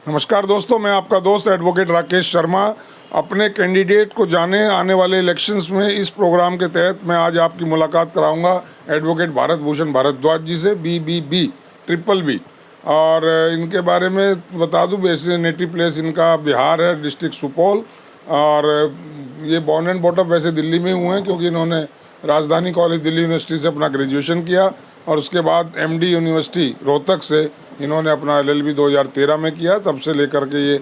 नमस्कार दोस्तों, मैं आपका दोस्त एडवोकेट राकेश शर्मा। अपने कैंडिडेट को जाने आने वाले इलेक्शंस में इस प्रोग्राम के तहत मैं आज आपकी मुलाकात कराऊंगा एडवोकेट भारत भूषण भारद्वाज जी से, BBB ट्रिपल बी। और इनके बारे में बता दूं, वैसे नेटिव प्लेस इनका बिहार है, डिस्ट्रिक्ट सुपौल। और ये बॉर्न एंड बॉटअप वैसे दिल्ली में हुए हैं, क्योंकि इन्होंने राजधानी कॉलेज दिल्ली यूनिवर्सिटी से अपना ग्रेजुएशन किया और उसके बाद MD यूनिवर्सिटी रोहतक से इन्होंने अपना LLB 2013 में किया। तब से लेकर के ये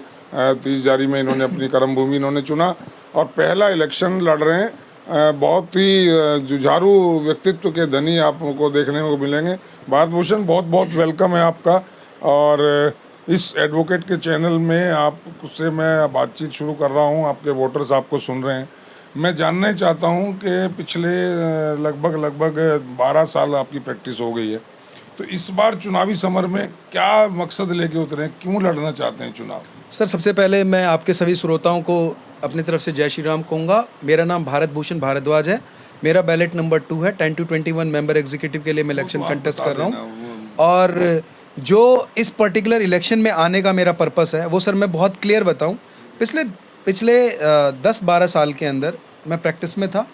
30 जारी में इन्होंने अपनी कर्म भूमि इन्होंने चुना और पहला इलेक्शन लड़ रहे हैं। बहुत ही जुझारू व्यक्तित्व के धनी आपको देखने को मिलेंगे। भारत भूषण, बहुत बहुत वेलकम है आपका। और इस एडवोकेट के चैनल में आपसे मैं बातचीत शुरू कर रहा हूं। आपके वोटर्स आपको सुन रहे हैं। मैं जानना चाहता हूं कि पिछले लगभग 12 साल आपकी प्रैक्टिस हो गई है, तो इस बार चुनावी समर में क्या मकसद लेके उतरे, क्यों लड़ना चाहते हैं चुनाव? सर, सबसे पहले मैं आपके सभी श्रोताओं को अपनी तरफ से जय श्री राम कहूँगा। मेरा नाम भारत भूषण भारद्वाज है। मेरा बैलेट नंबर 2 है। 10 to 21 मेंबर एग्जीक्यूटिव के लिए मैं इलेक्शन कंटेस्ट कर रहा हूँ। और जो इस पर्टिकुलर इलेक्शन में आने का मेरा पर्पस है वो सर मैं बहुत क्लियर बताऊँ। पिछले 10-12 साल के अंदर मैं प्रैक्टिस में था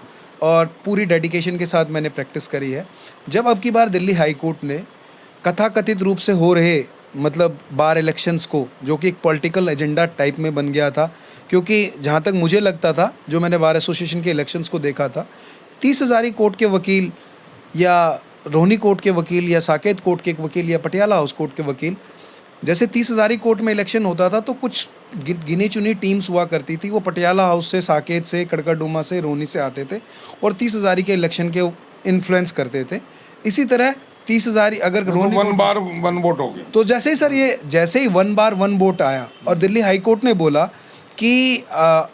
और पूरी डेडिकेशन के साथ मैंने प्रैक्टिस करी है। जब अब की बार दिल्ली हाई कोर्ट ने कथाकथित रूप से हो रहे बार इलेक्शंस को, जो कि एक पॉलिटिकल एजेंडा टाइप में बन गया था, क्योंकि जहाँ तक मुझे लगता था, जो मैंने बार एसोसिएशन के इलेक्शंस को देखा था, 30 हज़ारी कोर्ट के वकील या रोहिणी कोर्ट के वकील या साकेत कोर्ट के वकील या पटियाला हाउस कोर्ट के वकील, जैसे 30 हज़ारी कोर्ट में इलेक्शन होता था तो कुछ गिनी चुनी टीम्स हुआ करती थी। वो पटियाला हाउस से, साकेत से, कड़कड़डूमा से, रोहिणी से आते थे और 30 हज़ारी के इलेक्शन के इन्फ्लुएंस करते थे। इसी तरह 30 हज़ारी अगर Rohini one bar one vote हो गया, तो जैसे ही सर ये जैसे ही 1 बार 1 वोट आया और दिल्ली हाई कोर्ट ने बोला कि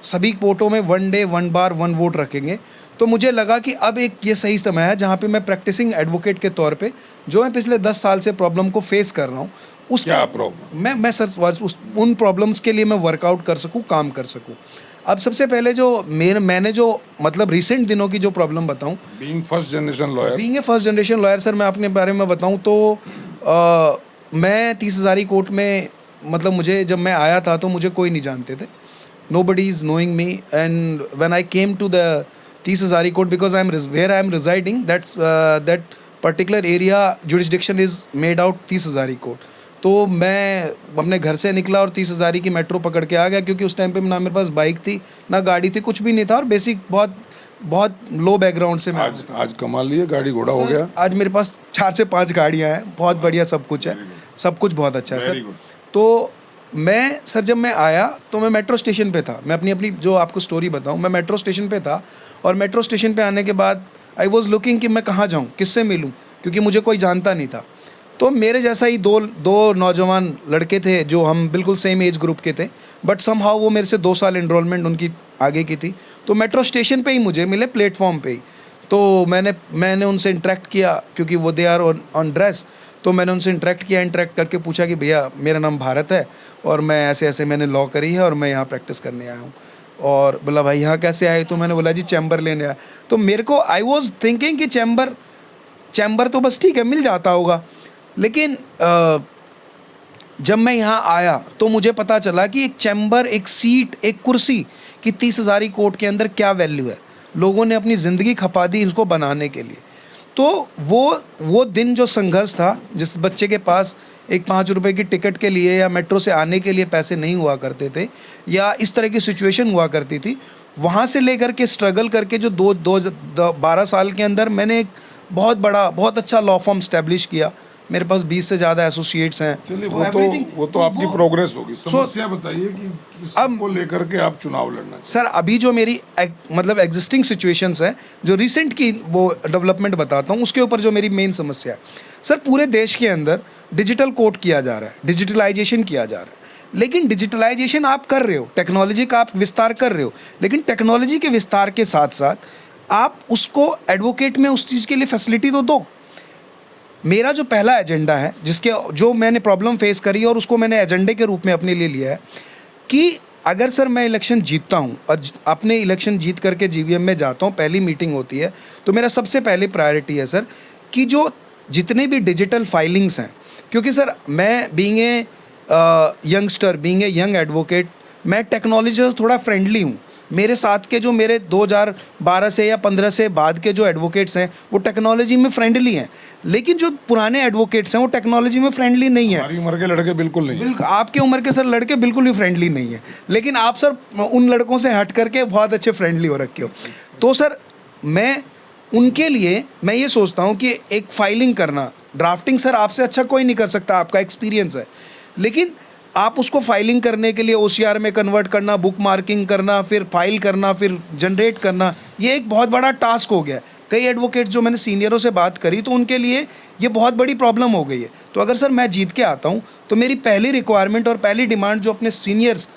सभी कोर्टों में 1 डे 1 बार 1 वोट रखेंगे, तो मुझे लगा कि अब एक ये सही समय है जहाँ पे मैं प्रैक्टिसिंग एडवोकेट के तौर पे, जो मैं पिछले 10 साल से प्रॉब्लम को फेस कर रहा हूँ, क्या प्रॉब्लम मैं सर उन प्रॉब्लम्स के लिए मैं वर्कआउट कर सकूँ, काम कर सकूँ। अब सबसे पहले जो मैंने जो रिसेंट दिनों की जो प्रॉब्लम बताऊँ, being first generation lawyer sir, मैं अपने बारे में बताऊँ तो मैं 30 हज़ारी कोर्ट में मुझे जब मैं आया था तो मुझे कोई नहीं जानते थे। Nobody is knowing me, and when I came to the 30 Hazari court, because where I am residing, that particular area jurisdiction is made out 30 Hazari court. तो मैं अपने घर से निकला और 30 हज़ारी की मेट्रो पकड़ के आ गया, क्योंकि उस टाइम पे ना मेरे पास बाइक थी, ना गाड़ी थी, कुछ भी नहीं था और बेसिक बहुत लो बैकग्राउंड से मैं आज कमाल लिए, गाड़ी घोड़ा हो गया। आज मेरे पास 4 से 5 गाड़ियाँ हैं, बहुत बढ़िया सब कुछ है, सब कुछ बहुत अच्छा है सर। तो मैं सर जब मैं आया तो मैं मेट्रो स्टेशन पे था। मैं अपनी जो आपको स्टोरी बताऊं, मैं मेट्रो स्टेशन पे था और मेट्रो स्टेशन पे आने के बाद आई वाज लुकिंग कि मैं कहाँ जाऊं, किससे मिलूं, क्योंकि मुझे कोई जानता नहीं था। तो मेरे जैसा ही दो नौजवान लड़के थे जो हम बिल्कुल सेम एज ग्रुप के थे, बट समहाउ वो मेरे से 2 साल एनरोलमेंट उनकी आगे की थी। तो मेट्रो स्टेशन पे ही मुझे मिले, प्लेटफॉर्म पे ही। तो मैंने उनसे इंटरेक्ट किया, क्योंकि वो दे आर ऑन ड्रेस। तो मैंने उनसे इंटरेक्ट करके पूछा कि भैया, मेरा नाम भारत है और मैं ऐसे मैंने लॉ करी है और मैं यहाँ प्रैक्टिस करने आया हूँ। और बोला, भाई यहाँ कैसे आए? तो मैंने बोला, जी चैम्बर लेने आया। तो मेरे को आई वॉज थिंकिंग कि चैम्बर तो बस ठीक है, मिल जाता होगा। लेकिन जब मैं यहाँ आया तो मुझे पता चला कि एक चैम्बर, एक सीट, एक कुर्सी की 30 हज़ारी कोर्ट के अंदर क्या वैल्यू है। लोगों ने अपनी ज़िंदगी खपा दी इसको बनाने के लिए। तो वो दिन जो संघर्ष था, जिस बच्चे के पास एक 5 रुपए की टिकट के लिए या मेट्रो से आने के लिए पैसे नहीं हुआ करते थे, या इस तरह की सिचुएशन हुआ करती थी, वहाँ से लेकर के स्ट्रगल करके जो 12 साल के अंदर मैंने एक बहुत अच्छा लॉ फॉर्म स्टैब्लिश किया। मेरे पास 20 से ज़्यादा एसोसिएट्स हैं। चलिए, वो तो आपकी प्रोग्रेस होगी। समस्या बताइए कि इसको लेकर के आप चुनाव लड़ना। सर, अभी जो मेरी एग्जिस्टिंग सिचुएशंस है, जो रिसेंट की वो डेवलपमेंट बताता हूँ, उसके ऊपर जो मेरी मेन समस्या है सर, पूरे देश के अंदर डिजिटल कोर्ट किया जा रहा है, डिजिटलाइजेशन किया जा रहा है। लेकिन डिजिटलाइजेशन आप कर रहे हो, टेक्नोलॉजी का आप विस्तार कर रहे हो, लेकिन टेक्नोलॉजी के विस्तार के साथ साथ आप उसको एडवोकेट में उस चीज़ के लिए फैसिलिटी तो दो। मेरा जो पहला एजेंडा है, जो मैंने प्रॉब्लम फेस करी और उसको मैंने एजेंडे के रूप में अपने लिए लिया है, कि अगर सर मैं इलेक्शन जीतता हूँ और अपने इलेक्शन जीत करके GVM में जाता हूँ, पहली मीटिंग होती है, तो मेरा सबसे पहले प्रायोरिटी है सर कि जो जितने भी डिजिटल फाइलिंग्स हैं, क्योंकि सर मैं being a youngster, being a young advocate, मैं टेक्नोलॉजी से थोड़ा फ्रेंडली हूँ। मेरे साथ के जो मेरे 2012 से या 15 से बाद के जो एडवोकेट्स हैं वो टेक्नोलॉजी में फ्रेंडली हैं, लेकिन जो पुराने एडवोकेट्स हैं वो टेक्नोलॉजी में फ्रेंडली नहीं है। हमारी उम्र के लड़के बिल्कुल नहीं। बिल्कुल आपके उम्र के सर लड़के बिल्कुल भी फ्रेंडली नहीं है, लेकिन आप सर उन लड़कों से हट करके बहुत अच्छे फ्रेंडली हो रखे हो। तो सर मैं उनके लिए मैं ये सोचता हूँ कि एक फाइलिंग करना, ड्राफ्टिंग सर आपसे अच्छा कोई नहीं कर सकता, आपका एक्सपीरियंस है, लेकिन आप उसको फाइलिंग करने के लिए OCR में कन्वर्ट करना, बुक मार्किंग करना, फिर फाइल करना, फिर जनरेट करना, ये एक बहुत बड़ा टास्क हो गया है। कई एडवोकेट्स जो मैंने सीनियरों से बात करी तो उनके लिए ये बहुत बड़ी प्रॉब्लम हो गई है। तो अगर सर मैं जीत के आता हूँ तो मेरी पहली रिक्वायरमेंट और पहली डिमांड जो अपने सीनियर्स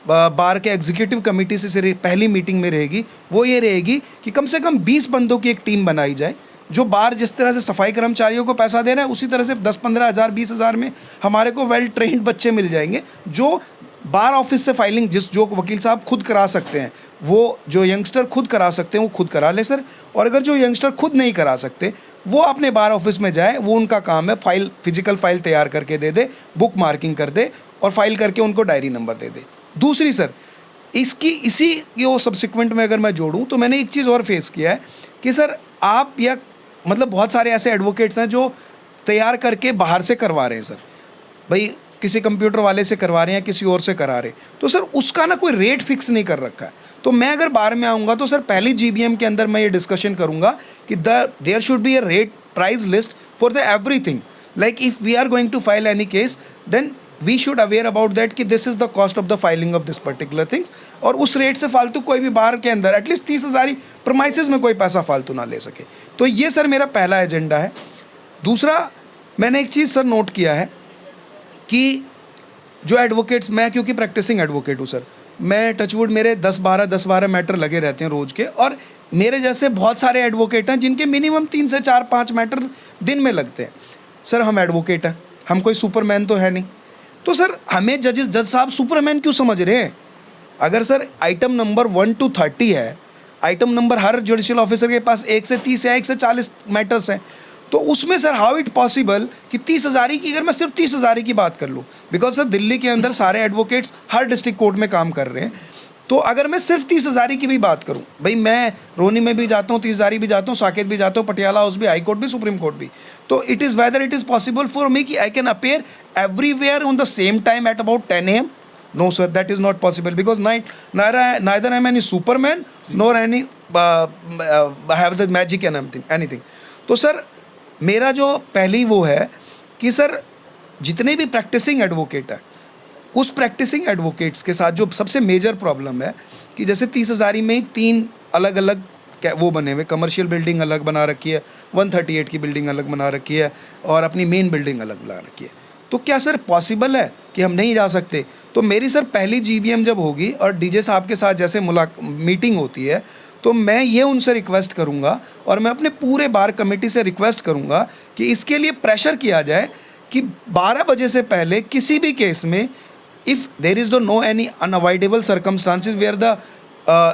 बार के एग्जीक्यूटिव कमेटी से पहली मीटिंग में रहेगी वो ये रहेगी कि कम से कम 20 बंदों की एक टीम बनाई जाए, जो बार जिस तरह से सफाई कर्मचारियों को पैसा दे रहे हैं उसी तरह से 10-15 हज़ार 20 हज़ार में हमारे को वेल ट्रेंड बच्चे मिल जाएंगे जो बार ऑफिस से फाइलिंग जो वकील साहब खुद करा सकते हैं, वो जो यंगस्टर खुद करा सकते हैं वो खुद करा ले सर। और अगर जो यंगस्टर खुद नहीं करा सकते वो अपने बार ऑफिस में जाए, वो उनका काम है, फाइल फिजिकल फाइल तैयार करके दे दे, बुक मार्किंग कर दे और फाइल करके उनको डायरी नंबर दे दे। दूसरी सर इसी वो सब्सिक्वेंट में अगर मैं जोड़ूं तो मैंने एक चीज़ और फेस किया है कि सर आप या मतलब बहुत सारे ऐसे एडवोकेट्स हैं जो तैयार करके बाहर से करवा रहे हैं सर, भाई किसी कंप्यूटर वाले से करवा रहे हैं, किसी और से करा रहे हैं, तो सर उसका ना कोई रेट फिक्स नहीं कर रखा है। तो मैं अगर बाहर में आऊँगा तो सर पहली GBM के अंदर मैं ये डिस्कशन करूँगा कि there should be a rate price list for the everything, like if we are going to file any case then we should aware about that कि this is the cost of the filing of this particular things, और उस rate से फालतू कोई भी बाहर के अंदर एटलीस्ट 30,000 प्रमाइसेस में कोई पैसा फालतू ना ले सके। तो ये सर मेरा पहला एजेंडा है। दूसरा मैंने एक चीज़ सर नोट किया है कि जो एडवोकेट्स, मैं क्योंकि प्रैक्टिसिंग एडवोकेट हूँ सर, मैं टचवुड मेरे 10-12 मैटर लगे रहते हैं रोज़ के, और मेरे जैसे बहुत सारे एडवोकेट हैं जिनके मिनिमम 3 से 4-5 मैटर दिन में लगते हैं। सर हम एडवोकेट हैं, हम कोई सुपरमैन तो है नहीं, तो सर हमें जज साहब सुपरमैन क्यों समझ रहे हैं? अगर सर आइटम नंबर 1 to 30 है, आइटम नंबर हर जुडिशियल ऑफिसर के पास 1 से 30 या 1 से 40 मैटर्स हैं, तो उसमें सर हाउ इट पॉसिबल कि 30,000 की, अगर मैं सिर्फ 30,000 की बात कर लूँ, बिकॉज सर दिल्ली के अंदर सारे एडवोकेट्स हर डिस्ट्रिक्ट कोर्ट में काम कर रहे हैं, तो अगर मैं सिर्फ 30,000 की भी बात करूं, भाई मैं रोनी में भी जाता हूं, 30,000 भी जाता हूं, साकेत भी जाता हूं, पटियाला हाउस भी, हाई कोर्ट भी, सुप्रीम कोर्ट भी, तो it is whether it is possible for me कि I can appear everywhere on the same time at about 10 AM? No sir, that is not possible because neither am any superman nor any have the magic and anything. तो sir मेरा जो पहली वो है कि sir जितने भी practising advocate हैं, उस प्रैक्टिसिंग एडवोकेट्स के साथ जो सबसे मेजर प्रॉब्लम है कि जैसे 30,000 में ही 3 अलग अलग वो बने हुए, कमर्शियल बिल्डिंग अलग बना रखी है, 138 की बिल्डिंग अलग बना रखी है और अपनी मेन बिल्डिंग अलग बना रखी है, तो क्या सर पॉसिबल है कि हम नहीं जा सकते? तो मेरी सर पहली GBM जब होगी और DJ साहब के साथ जैसे मीटिंग होती है, तो मैं ये उनसे रिक्वेस्ट करूँगा और मैं अपने पूरे बार कमेटी से रिक्वेस्ट करूँगा कि इसके लिए प्रेशर किया जाए कि 12 बजे से पहले किसी भी केस में if there is no any unavoidable circumstances where the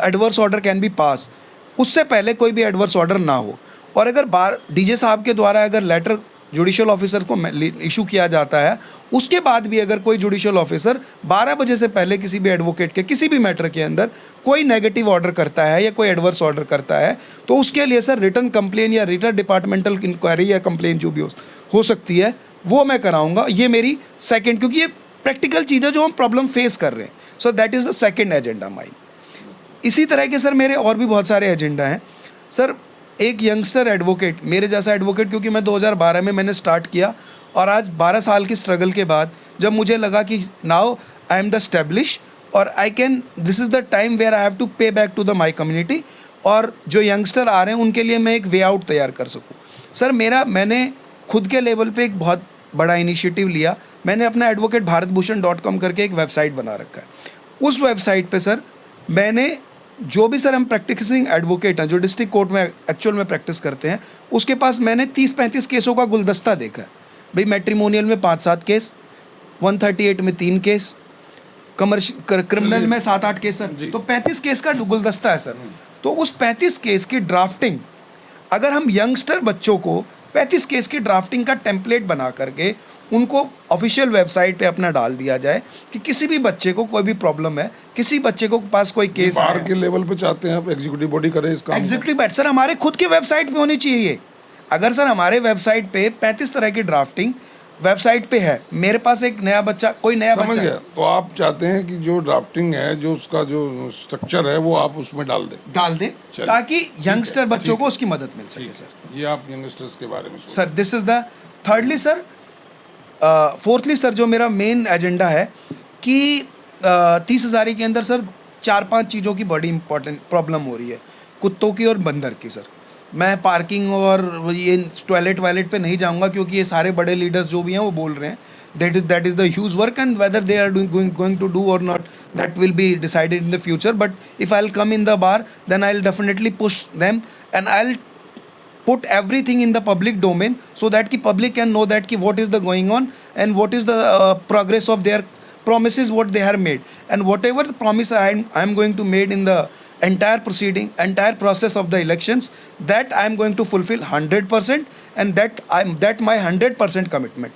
adverse order can be passed, उससे पहले कोई भी एडवर्स ऑर्डर ना हो। और अगर बार DJ साहब के द्वारा अगर लेटर जुडिशियल ऑफिसर को इशू किया जाता है, उसके बाद भी अगर कोई जुडिशियल ऑफिसर 12 बजे से पहले किसी भी एडवोकेट के किसी भी मैटर के अंदर कोई नेगेटिव ऑर्डर करता है या कोई एडवर्स ऑर्डर करता है, तो उसके लिए सर रिटर्न कंप्लेन या रिटर्न डिपार्टमेंटल इंक्वायरी या कंप्लेन जो भी हो सकती है वो मैं कराऊंगा। ये मेरी सेकेंड, क्योंकि ये प्रैक्टिकल चीज़ें जो हम प्रॉब्लम फेस कर रहे हैं, so that is the second agenda mine. इसी तरह के सर मेरे और भी बहुत सारे एजेंडा हैं सर। एक यंगस्टर एडवोकेट, मेरे जैसा एडवोकेट, क्योंकि मैं 2012 में मैंने स्टार्ट किया और आज 12 साल की स्ट्रगल के बाद जब मुझे लगा कि now I am the establish और I can, this is the time where I have to pay back to the my community, और जो यंगस्टर आ रहे हैं उनके लिए मैं एक वे आउट तैयार कर सकूँ। सर मैंने खुद के लेवल पे एक बहुत बड़ा इनिशिएटिव लिया। मैंने अपना advocatebharatbhushan.com करके एक वेबसाइट बना रखा है। उस वेबसाइट पे सर मैंने जो भी सर हम प्रैक्टिसिंग एडवोकेट हैं जो डिस्ट्रिक्ट कोर्ट में एक्चुअल में प्रैक्टिस करते हैं, उसके पास मैंने 30-35 केसों का गुलदस्ता देखा है। भाई मैट्रिमोनियल में 5-7 केस, 138 में 3 केस, क्रिमिनल में 7-8 केस सर, तो 35 केस का गुलदस्ता है सर। तो उस 35 केस की ड्राफ्टिंग अगर हम यंगस्टर बच्चों को 35 केस की ड्राफ्टिंग का टेम्पलेट बना करके उनको ऑफिशियल वेबसाइट पे अपना डाल दिया जाए कि किसी भी बच्चे को कोई भी प्रॉब्लम है, किसी बच्चे को पास कोई केस बाहर के लेवल पे चाहते हैं आप एग्जीक्यूटिव बॉडी करे इस काम को? एग्जीक्यूटिव बैठ सर हमारे खुद के वेबसाइट पे होनी चाहिए। अगर सर हमारे वेबसाइट पे 35 तरह की ड्राफ्टिंग वेबसाइट पे है, मेरे पास एक नया बच्चा, कोई नया समझ बच्चा गया। तो आप चाहते हैं कि जो ड्राफ्टिंग है, जो उसका जो स्ट्रक्चर है, वो आप उसमें डाल दें, डाल दे चलिए, ताकि यंगस्टर बच्चों ठीक को है, उसकी मदद मिल सके सर। ये आप यंगस्टर्स के बारे में सोचें। Sir this is the thirdly sir, fourthly sir जो मेरा मेन एजेंडा है कि 30,000 के अंदर सर 4-5 चीज़ों की बड़ी इंपॉर्टेंट प्रॉब्लम हो रही है, कुत्तों की और बंदर की सर। मैं पार्किंग और ये टॉयलेट वायलेट पे नहीं जाऊंगा क्योंकि ये सारे बड़े लीडर्स जो भी हैं वो बोल रहे हैं that is the huge work and whether they are going to do और not that will be decided in the future, but if I will come in the bar then I will definitely push them and I will put everything in the public domain so that ki public can know that ki what is the going on and what is the progress of their promises what they have made, and whatever the promise I am going to made in the entire process of the elections, that I am going to fulfill 100% and that my 100% commitment.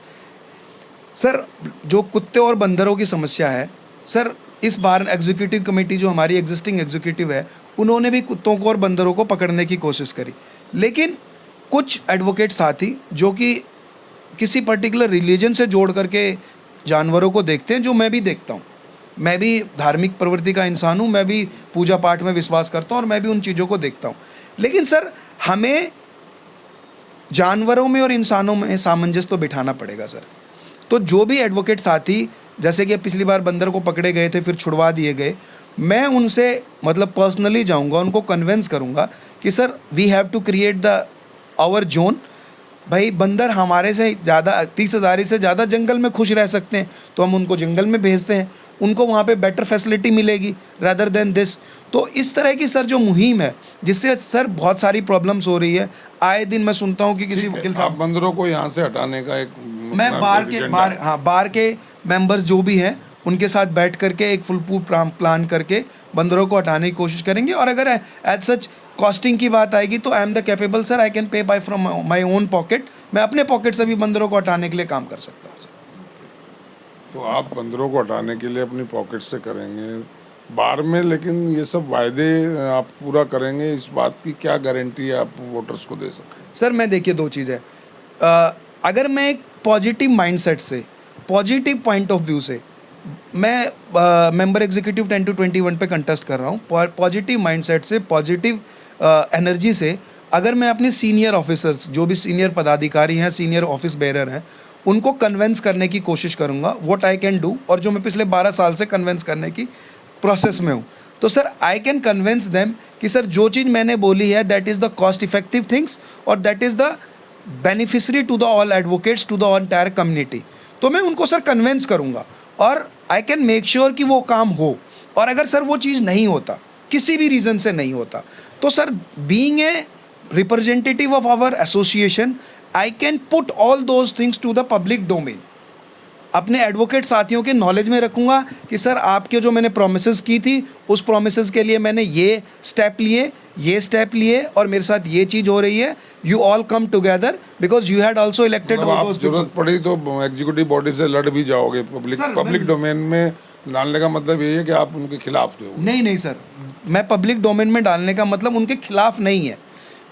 Sir जो कुत्ते और बंदरों की समस्या है sir, इस बार executive committee जो हमारी एग्जिस्टिंग एग्जीक्यूटिव है उन्होंने भी कुत्तों को और बंदरों को पकड़ने की कोशिश करी, लेकिन कुछ एडवोकेट साथी जो कि किसी पर्टिकुलर रिलीजन से जोड़ करके जानवरों को देखते हैं, जो मैं भी देखता हूँ, मैं भी धार्मिक प्रवृत्ति का इंसान हूँ, मैं भी पूजा पाठ में विश्वास करता हूँ और मैं भी उन चीज़ों को देखता हूँ, लेकिन सर हमें जानवरों में और इंसानों में सामंजस्य तो बिठाना पड़ेगा सर। तो जो भी एडवोकेट साथी, जैसे कि पिछली बार बंदर को पकड़े गए थे फिर छुड़वा दिए गए, मैं उनसे मतलब पर्सनली जाऊंगा, उनको कन्विंस करूंगा कि sir we have to create the our zone. भाई बंदर हमारे से ज़्यादा 30,000 से ज़्यादा जंगल में खुश रह सकते हैं, तो हम उनको जंगल में भेजते हैं, उनको वहाँ पे बेटर फैसिलिटी मिलेगी रादर देन दिस। तो इस तरह की सर जो मुहिम है जिससे सर बहुत सारी प्रॉब्लम्स हो रही है, आए दिन मैं सुनता हूँ कि किसी वकील आप बंदरों को यहाँ से हटाने का एक मैं बार के मेंबर्स जो भी हैं उनके साथ बैठ करके एक फुल प्लान करके बंदरों को हटाने की कोशिश करेंगे, और अगर एज सच कॉस्टिंग की बात आएगी तो I am the capable sir, I can pay by from my own pocket. मैं अपने पॉकेट से भी बंदरों को हटाने के लिए काम कर सकता हूँ सर। तो आप बंदरों को हटाने के लिए अपनी पॉकेट से करेंगे बार में, लेकिन ये सब वायदे आप पूरा करेंगे, इस बात की क्या गारंटी है आप वोटर्स को दे सकते हैं? सर मैं देखिए दो चीज़ है, अगर मैं एक पॉजिटिव माइंडसेट से, पॉजिटिव पॉइंट ऑफ व्यू से, मैं मेंबर एग्जीक्यूटिव 10 to 21 पे कंटेस्ट कर रहा हूँ, पॉजिटिव माइंडसेट से, पॉजिटिव एनर्जी से, अगर मैं अपने सीनियर ऑफिसर्स जो भी सीनियर पदाधिकारी हैं, सीनियर ऑफिस बेरर हैं, उनको कन्वेंस करने की कोशिश करूँगा व्हाट आई कैन डू, और जो मैं पिछले 12 साल से कन्वेंस करने की प्रोसेस में हूँ, तो sir I can convince them कि सर जो चीज़ मैंने बोली है that is the cost effective things और that is the beneficiary to the all advocates to the entire community. तो मैं उनको सर कन्वेंस करूँगा और आई कैन मेक श्योर कि वो काम हो, और अगर सर वो चीज़ नहीं होता, किसी भी रीज़न से नहीं होता, तो sir being a representative of our association I can put all those things to the public domain. अपने एडवोकेट साथियों के नॉलेज में रखूँगा कि सर आपके जो मैंने प्रोमिसेस की थी उस प्रोमिसेस के लिए मैंने ये स्टेप लिए और मेरे साथ ये चीज़ हो रही है, you all come together because you had also elected all those. जरूरत पड़ी तो एग्जीक्यूटिव बॉडी से लड़ भी जाओगे, पब्लिक डोमेन में डालने का मतलब यही है कि आप उनके खिलाफ थे? नहीं सर, मैं पब्लिक डोमेन में डालने का मतलब उनके खिलाफ नहीं है।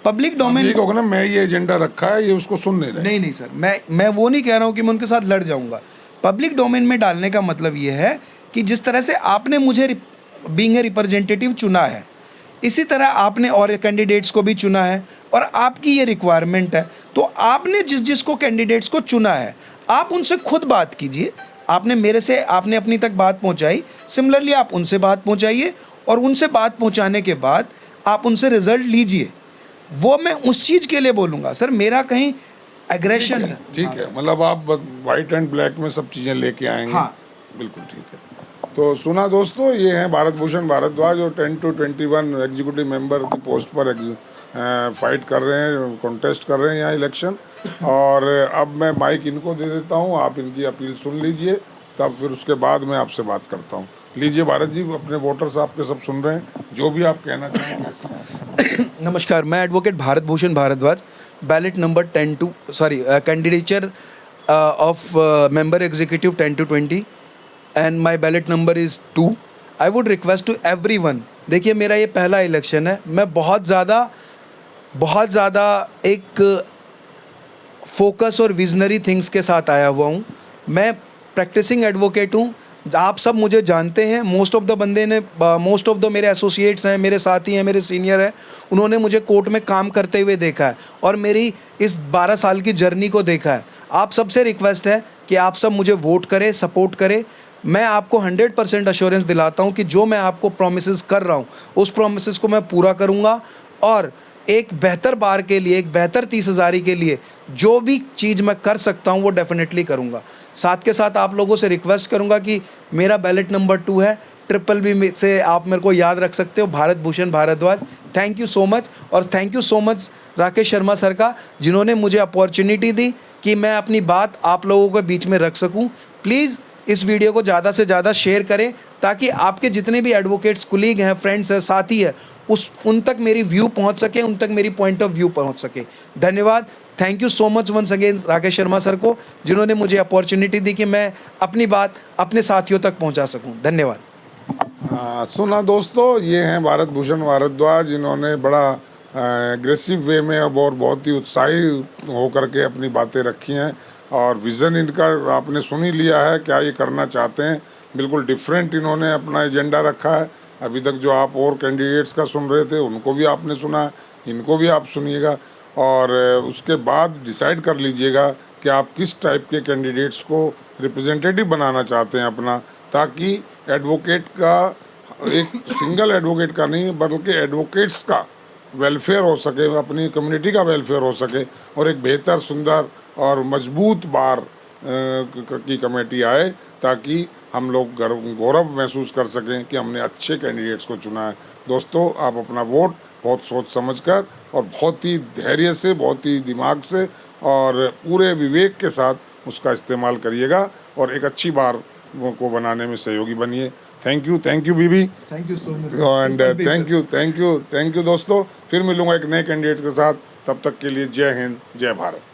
पब्लिक डोमेन ठीक होगा ना, मैं ये एजेंडा रखा है, ये उसको सुन नहीं रहे। नहीं सर, मैं वो नहीं कह रहा हूँ कि मैं उनके साथ लड़ जाऊँगा। पब्लिक डोमेन में डालने का मतलब ये है कि जिस तरह से आपने मुझे बीइंग ए रिप्रेजेंटेटिव चुना है, इसी तरह आपने और कैंडिडेट्स को भी चुना है और आपकी ये रिक्वायरमेंट है, तो आपने जिसको कैंडिडेट्स को चुना है आप उनसे खुद बात कीजिए। आपने मेरे से आपने अपनी तक बात पहुंचाई, सिमिलरली आप उनसे बात पहुंचाइए और उनसे बात पहुंचाने के बाद आप उनसे रिजल्ट लीजिए। वो मैं उस चीज़ के लिए बोलूँगा सर, मेरा कहीं एग्रेशन है। ठीक है, मतलब आप वाइट एंड ब्लैक में सब चीज़ें लेके आएंगे। हाँ बिल्कुल ठीक है। तो सुना दोस्तों, ये हैं भारत भूषण भारद्वाज और 10 to 21 एग्जीक्यूटिव मेंबर की पोस्ट पर फाइट कर रहे हैं, कॉन्टेस्ट कर रहे हैं यहाँ इलेक्शन। और अब मैं माइक इनको दे देता हूँ, आप इनकी अपील सुन लीजिए, तब फिर उसके बाद मैं आपसे बात करता हूँ। लीजिए भारत जी, अपने वोटर्स आपके सब सुन रहे हैं, जो भी आप कहना चाहेंगे। नमस्कार, मैं advocate Bharat Bhushan Bharadwaj, ballot number candidature of member executive 10 to 20 and my ballot number is 2. I would request to everyone, देखिए मेरा ये पहला इलेक्शन है, मैं बहुत ज़्यादा एक फोकस और विजनरी थिंग्स के साथ आया हुआ हूँ. मैं प्रैक्टिसिंग एडवोकेट हूँ, आप सब मुझे जानते हैं. मोस्ट ऑफ द मेरे एसोसिएट्स हैं, मेरे साथी हैं, मेरे सीनियर हैं, उन्होंने मुझे कोर्ट में काम करते हुए देखा है और मेरी इस 12 साल की जर्नी को देखा है. आप सबसे रिक्वेस्ट है कि आप सब मुझे वोट करें, सपोर्ट करें. मैं आपको 100% अश्योरेंस दिलाता हूँ कि जो मैं आपको प्रोमिसेस कर रहा हूँ उस प्रोमिसेस को मैं पूरा करूँगा और एक बेहतर बार के लिए, एक बेहतर 30,000 के लिए जो भी चीज़ मैं कर सकता हूँ वो डेफिनेटली करूँगा. साथ के साथ आप लोगों से रिक्वेस्ट करूँगा कि मेरा बैलेट नंबर 2 है, BBB से आप मेरे को याद रख सकते हो, Bharat Bhushan Bharadwaj. Thank you so much. और thank you so much Rakesh Sharma sir का, जिन्होंने मुझे अपॉर्चुनिटी दी कि मैं अपनी बात आप लोगों के बीच में रख सकूँ. प्लीज़ इस वीडियो को ज़्यादा से ज़्यादा शेयर करें ताकि आपके जितने भी एडवोकेट्स, कुलीग हैं, फ्रेंड्स हैं, साथी है, उन तक मेरी व्यू पहुंच सके, उन तक मेरी पॉइंट ऑफ व्यू पहुंच सके. धन्यवाद. Thank you so much once again Rakesh Sharma sir को, जिन्होंने मुझे अपॉर्चुनिटी दी कि मैं अपनी बात अपने साथियों तक पहुंचा सकूं. धन्यवाद. सुना दोस्तों, ये हैं भारत भूषण भारद्वाज, इन्होंने बड़ा एग्रेसिव वे में अब और बहुत ही उत्साही होकर के अपनी बातें रखी हैं और विज़न इनका आपने सुन ही लिया है, क्या ये करना चाहते हैं. बिल्कुल डिफरेंट इन्होंने अपना एजेंडा रखा है. अभी तक जो आप और कैंडिडेट्स का सुन रहे थे उनको भी आपने सुना, इनको भी आप सुनिएगा और उसके बाद डिसाइड कर लीजिएगा कि आप किस टाइप के कैंडिडेट्स को रिप्रेजेंटेटिव बनाना चाहते हैं अपना, ताकि एडवोकेट का, एक सिंगल एडवोकेट का नहीं बल्कि एडवोकेट्स का वेलफेयर हो सके, अपनी कम्युनिटी का वेलफेयर हो सके और एक बेहतर, सुंदर और मजबूत बार की कमेटी आए, ताकि हम लोग गौरव महसूस कर सकें कि हमने अच्छे कैंडिडेट्स को चुना है. दोस्तों, आप अपना वोट बहुत सोच समझकर और बहुत ही धैर्य से, बहुत ही दिमाग से और पूरे विवेक के साथ उसका इस्तेमाल करिएगा और एक अच्छी बार को बनाने में सहयोगी बनिए. थैंक यू बीबी. Thank you so much and thank you दोस्तों. फिर मिलूंगा एक नए कैंडिडेट के साथ. तब तक के लिए जय हिंद, जय भारत.